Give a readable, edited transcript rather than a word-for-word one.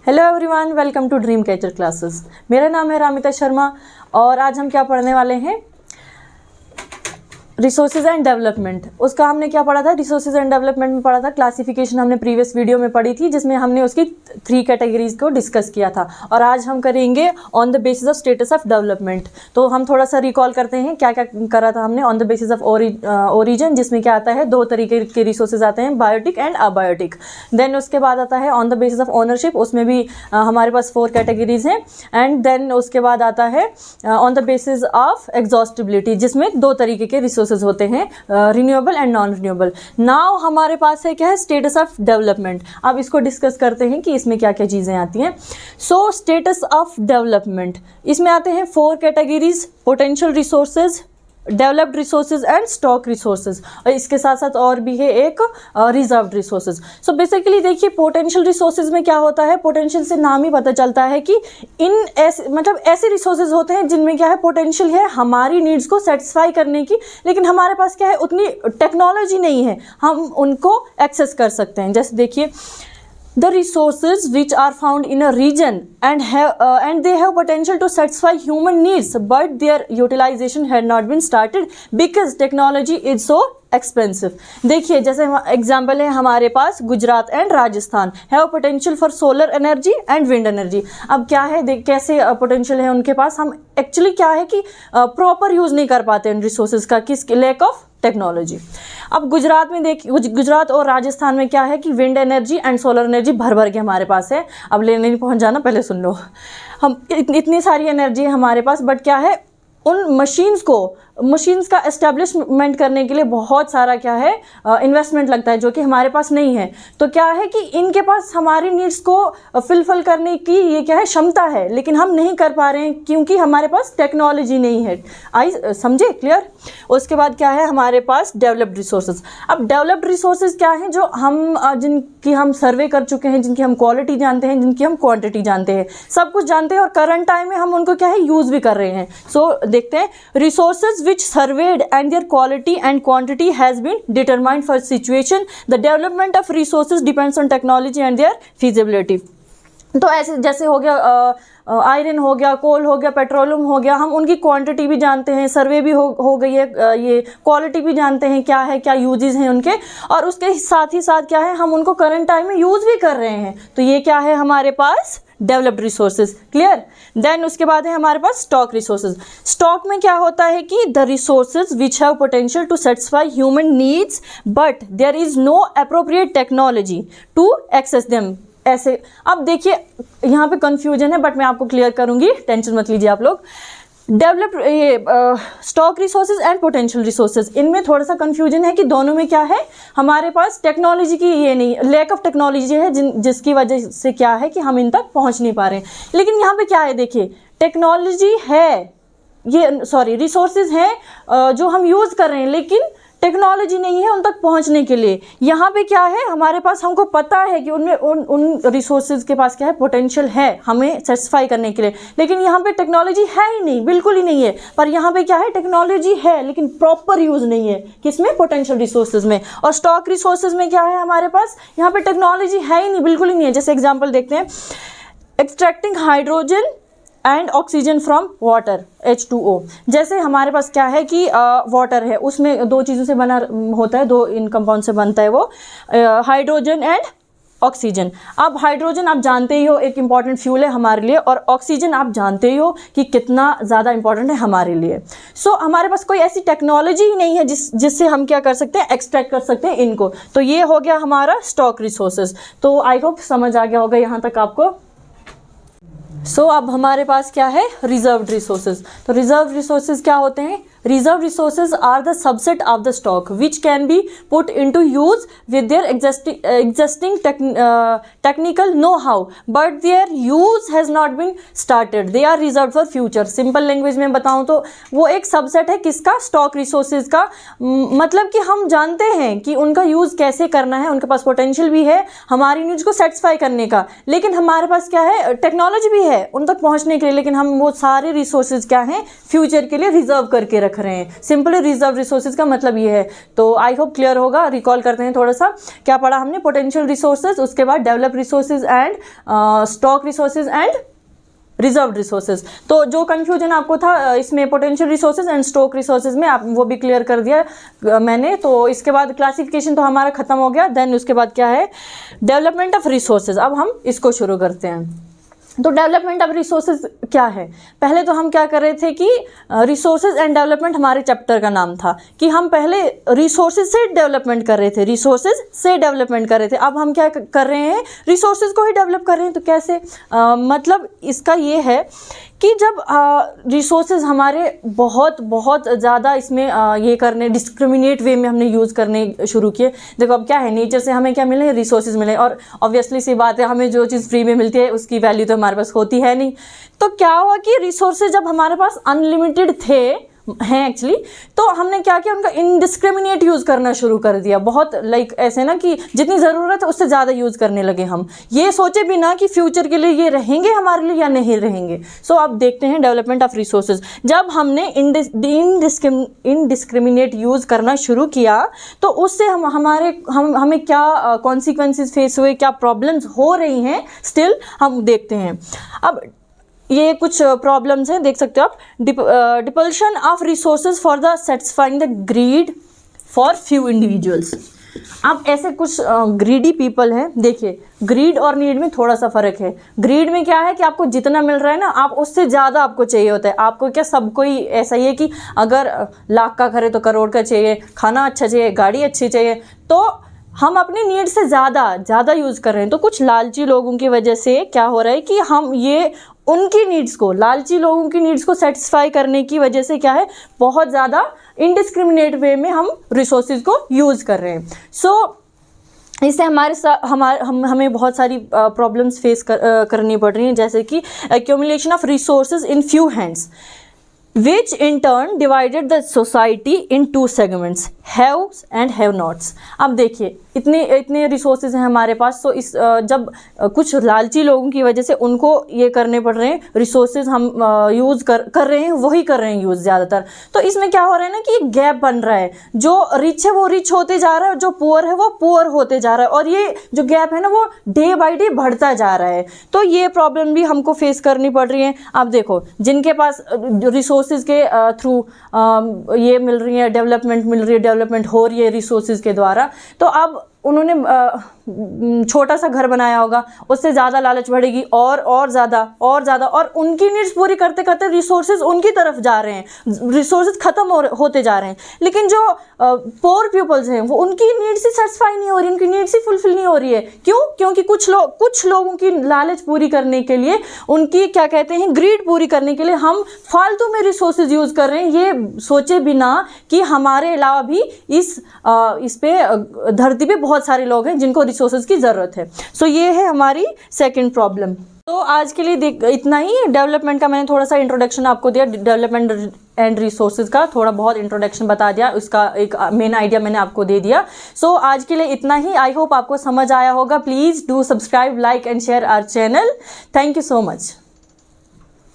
Hello everyone, welcome to dream catcher classes. मेरा नाम है रामिता शर्मा और आज हम क्या पढ़ने वाले हैं, रिसोर्सेज एंड डेवलपमेंट। उसका हमने क्या पढ़ा था, रिसोर्सेज एंड डेवलपमेंट में पढ़ा था क्लासिफिकेशन, हमने प्रीवियस वीडियो में पढ़ी थी जिसमें हमने उसकी 3 कैटेगरीज को डिस्कस किया था। और आज हम करेंगे on the basis of status of development. तो हम थोड़ा सा रिकॉल करते हैं क्या क्या करा था हमने। On the basis of origin, जिसमें क्या आता है, 2 तरीके के रिसोर्सेज आते हैं, बायोटिक एंड अबायोटिक। देन उसके बाद आता है on the basis of ownership, उसमें भी हमारे पास 4 कैटेगरीज हैं। एंड देन उसके बाद आता है on the basis of exhaustibility, जिसमें 2 तरीके के रिसोर्सेज होते हैं, renewable and non renewable. Now हमारे पास है क्या है, स्टेटस ऑफ डेवलपमेंट। अब इसको डिस्कस करते हैं कि इसमें क्या क्या चीज़ें आती हैं। सो स्टेटस ऑफ डेवलपमेंट, इसमें आते हैं 4 categories, potential resources, developed resources and stock resources, और इसके साथ साथ और भी है एक रिजर्व्ड रिसोर्सेज। सो बेसिकली देखिए, पोटेंशियल रिसोर्सेज में क्या होता है, पोटेंशियल से नाम ही पता चलता है कि इन ऐसे रिसोर्सेज होते हैं जिनमें क्या है, पोटेंशियल है हमारी नीड्स को सेटिस्फाई करने की, लेकिन हमारे पास क्या है, उतनी टेक्नोलॉजी नहीं है हम उनको एक्सेस कर सकते हैं। जैसे देखिए, the resources which are found in a region and they have potential to satisfy human needs, but their utilization had not been started because technology is so expensive. देखिए, जैसे एग्जाम्पल है हमारे पास Gujarat and Rajasthan, have potential for solar energy and wind energy. अब क्या है, कैसे potential है उनके पास, हम एक्चुअली क्या है कि प्रॉपर यूज़ नहीं कर पाते उन रिसोर्सेज का, किस लैक ऑफ टेक्नोलॉजी। अब गुजरात में देखिए, गुजरात और राजस्थान में क्या है कि wind energy and solar energy भर भर के हमारे पास है। अब लेने नहीं पहुंच जाना, पहले सुन लो। हम इतनी सारी एनर्जी है हमारे पास, बट क्या है, उन मशीन्स का एस्टेब्लिशमेंट करने के लिए बहुत सारा क्या है, इन्वेस्टमेंट लगता है, जो कि हमारे पास नहीं है। तो क्या है कि इनके पास हमारी नीड्स को फिलफिल करने की ये क्या है, क्षमता है, लेकिन हम नहीं कर पा रहे हैं क्योंकि हमारे पास टेक्नोलॉजी नहीं है। समझे, क्लियर। उसके बाद क्या है हमारे पास, डेवलप्ड रिसोर्सेज। अब डेवलप्ड रिसोर्सेज क्या हैं, जो हम जिनकी हम सर्वे कर चुके हैं, जिनकी हम क्वालिटी जानते हैं, जिनकी हम क्वांटिटी जानते हैं, सब कुछ जानते हैं, और करंट टाइम में हम उनको क्या है, यूज़ भी कर रहे हैं। सो देखते हैं, resources which surveyed and their quality and quantity has been determined for situation. The development of resources depends on technology and their feasibility. तो ऐसे जैसे हो गया आयरन हो गया, कोल हो गया, पेट्रोलियम हो गया, हम उनकी क्वांटिटी भी जानते हैं, सर्वे भी हो गई है, ये क्वालिटी भी जानते हैं क्या है, क्या यूजेस हैं उनके, और उसके साथ ही साथ क्या है, हम उनको करंट टाइम में यूज़ भी कर रहे हैं। तो ये क्या है हमारे पास, डेवलप्ड रिसोर्सेज। क्लियर। देन उसके बाद है हमारे पास स्टॉक रिसोर्सेज। स्टॉक में क्या होता है कि the resources which have potential to satisfy human needs but there is no appropriate technology to access them. ऐसे, अब देखिए यहाँ पे कंफ्यूजन है, बट मैं आपको क्लियर करूंगी, टेंशन मत लीजिए आप लोग। Developed stock resources and potential resources, इनमें थोड़ा सा कंफ्यूजन है कि दोनों में क्या है, हमारे पास टेक्नोलॉजी की ये नहीं, लैक ऑफ टेक्नोलॉजी है, जिसकी वजह से क्या है कि हम इन तक पहुंच नहीं पा रहे हैं। लेकिन यहाँ पे क्या है, देखिए, टेक्नोलॉजी है, रिसोर्सेज हैं जो हम यूज़ कर रहे हैं, लेकिन टेक्नोलॉजी नहीं है उन तक पहुंचने के लिए। यहाँ पे क्या है, हमारे पास, हमको पता है कि उनमें उन रिसोर्सेज के पास क्या है, पोटेंशियल है हमें सेटिस्फाई करने के लिए, लेकिन यहाँ पे टेक्नोलॉजी है ही नहीं, बिल्कुल ही नहीं है। पर यहाँ पे क्या है, टेक्नोलॉजी है लेकिन प्रॉपर यूज़ नहीं है, किसमें, पोटेंशियल रिसोर्सेज में। और स्टॉक रिसोर्सेज में क्या है हमारे पास, यहाँ पे टेक्नोलॉजी है ही नहीं, बिल्कुल ही नहीं है। जैसे एग्जाम्पल देखते हैं, extracting hydrogen and oxygen from water, H2O। जैसे हमारे पास क्या है कि वाटर है, उसमें 2 चीज़ों से बना होता है, 2 इन कंपाउंड से बनता है, वो हाइड्रोजन एंड ऑक्सीजन। अब हाइड्रोजन आप जानते ही हो एक इंपॉर्टेंट फ्यूल है हमारे लिए, और ऑक्सीजन आप जानते ही हो कि कितना ज़्यादा इंपॉर्टेंट है हमारे लिए। सो हमारे पास कोई ऐसी टेक्नोलॉजी ही नहीं है जिससे हम क्या कर सकते हैं, एक्सट्रैक्ट कर सकते हैं इनको। तो ये हो गया हमारा स्टॉक रिसोर्सेज। तो आई होप समझ आ गया होगा यहाँ तक आपको। सो अब हमारे पास क्या है, रिजर्व्ड रिसोर्सेज। तो रिजर्व रिसोर्सेज क्या होते हैं, reserve resources are the subset of the stock which can be put into use with their existing technical know how but their use has not been started, they are reserve for future. Simple language में बताऊं तो वो एक subset है किसका, stock resources का। मतलब कि हम जानते हैं कि उनका यूज कैसे करना है, उनके पास पोटेंशियल भी है हमारी नीड्स को सेटिस्फाई करने का, लेकिन हमारे पास क्या है, टेक्नोलॉजी भी है उन तक पहुंचने के लिए, लेकिन हम वो सारे रिसोर्सेज क्या हैं, फ्यूचर के लिए रिजर्व करके रख रख रहे हैं। सिंपली रिजर्व रिसोर्सेज का मतलब ये है। तो आई होप क्लियर होगा। रिकॉल करते हैं थोड़ा सा, क्या पढ़ा हमने? पोटेंशियल रिसोर्सेज, उसके बाद develop resources and stock resources and reserve resources. तो जो कंफ्यूजन आपको था इसमें potential resources and stock resources में, आप वो भी क्लियर कर दिया मैंने। तो इसके बाद क्लासिफिकेशन तो हमारा खत्म हो गया। देन उसके बाद क्या है? Development of resources. अब हम इसको शुरू करते हैं। तो डेवलपमेंट ऑफ रिसोर्सेज क्या है? पहले तो हम क्या कर रहे थे कि रिसोर्सेज एंड डेवलपमेंट हमारे चैप्टर का नाम था कि हम पहले रिसोर्सेज से डेवलपमेंट कर रहे थे, रिसोर्सेज से डेवलपमेंट कर रहे थे। अब हम क्या कर रहे हैं? रिसोर्सेज को ही डेवलप कर रहे हैं। तो कैसे? मतलब इसका ये है कि जब रिसोर्सेज हमारे बहुत बहुत ज़्यादा इसमें ये करने डिस्क्रिमिनेट वे में हमने यूज़ करने शुरू किए। देखो अब क्या है, नेचर से हमें क्या मिले? रिसोर्सेज मिले। और ऑब्वियसली सी बात है, हमें जो चीज़ फ्री में मिलती है उसकी वैल्यू तो हमारे पास होती है नहीं। तो क्या हुआ कि रिसोर्सेज जब हमारे पास अनलिमिटेड हैं एक्चुअली, तो हमने क्या किया? उनका इनडिस्क्रिमिनेट यूज़ करना शुरू कर दिया। बहुत ऐसे ना कि जितनी ज़रूरत है उससे ज़्यादा यूज़ करने लगे हम, ये सोचे भी ना कि फ्यूचर के लिए ये रहेंगे हमारे लिए या नहीं रहेंगे। सो अब देखते हैं डेवलपमेंट ऑफ रिसोर्सेज। जब हमने इनडिस्क्रिमिनेट यूज़ करना शुरू किया तो उससे हमें क्या कॉन्सिक्वेंसेस फेस हुए, क्या प्रॉब्लम्स हो रही हैं, स्टिल हम देखते हैं। अब ये कुछ प्रॉब्लम्स हैं, देख सकते हो आप। Depletion of resources for the satisfying the greed for few individuals. अब ऐसे कुछ ग्रीडी पीपल हैं। देखिए, ग्रीड और नीड में थोड़ा सा फ़र्क है। ग्रीड में क्या है कि आपको जितना मिल रहा है ना, आप उससे ज़्यादा आपको चाहिए होता है। आपको क्या, सबको ही ऐसा ही है कि अगर लाख का घर है तो करोड़ का चाहिए, खाना अच्छा चाहिए, गाड़ी अच्छी चाहिए। तो हम अपनी नीड से ज़्यादा यूज़ कर रहे हैं। तो कुछ लालची लोगों की वजह से क्या हो रहा है कि हम ये उनकी नीड्स को, लालची लोगों की नीड्स को सेटिस्फाई करने की वजह से क्या है, बहुत ज़्यादा इनडिस्क्रिमिनेट वे में हम रिसोर्सेज को यूज़ कर रहे हैं। सो इससे हमें बहुत सारी प्रॉब्लम्स फेस करनी पड़ रही हैं, जैसे कि accumulation of resources in few hands which in turn divided the society in two segments, haves and have nots। अब देखिए, इतने रिसोर्सेज हैं हमारे पास। तो जब कुछ लालची लोगों की वजह से उनको ये करने पड़ रहे हैं, रिसोर्सेज हम यूज़ कर रहे हैं, वही कर रहे हैं यूज़ ज़्यादातर। तो इसमें क्या हो रहा है ना कि एक गैप बन रहा है। जो रिच है वो रिच होते जा रहा है, जो पुअर है वो पुअर होते जा रहा है, और ये जो गैप है ना वो डे बाई डे बढ़ता जा रहा है। तो ये प्रॉब्लम भी हमको फेस करनी पड़ रही है। अब देखो, जिनके पास रिसोर्सेज के थ्रू ये मिल रही है, डेवलपमेंट मिल रही है, डेवलपमेंट हो रही है रिसोर्सेज के द्वारा, तो अब उन्होंने छोटा सा घर बनाया होगा, उससे ज़्यादा लालच बढ़ेगी और ज़्यादा, और उनकी नीड्स पूरी करते करते रिसोर्सेज उनकी तरफ जा रहे हैं, रिसोर्सेज ख़त्म होते जा रहे हैं। लेकिन जो पोर पीपल्स हैं वो उनकी नीड्स ही सेटिस्फाई नहीं हो रही, उनकी नीड्स ही फुलफिल नहीं हो रही है। क्यों? क्योंकि कुछ लोगों की लालच पूरी करने के लिए, उनकी क्या कहते हैं, ग्रीड पूरी करने के लिए हम फालतू में रिसोर्सेज यूज़ कर रहे हैं, ये सोचे बिना कि हमारे अलावा भी इस पे धरती पे बहुत सारे लोग हैं जिनको रिसोर्सेज की ज़रूरत है। सो ये है हमारी सेकंड प्रॉब्लम। तो आज के लिए इतना ही। डेवलपमेंट का मैंने थोड़ा सा इंट्रोडक्शन आपको दिया, डेवलपमेंट एंड रिसोर्सेज का थोड़ा बहुत इंट्रोडक्शन बता दिया, उसका एक मेन आइडिया मैंने आपको दे दिया। सो आज के लिए इतना ही। आई होप आपको समझ आया होगा। Please do subscribe, like and share our channel. Thank you so much.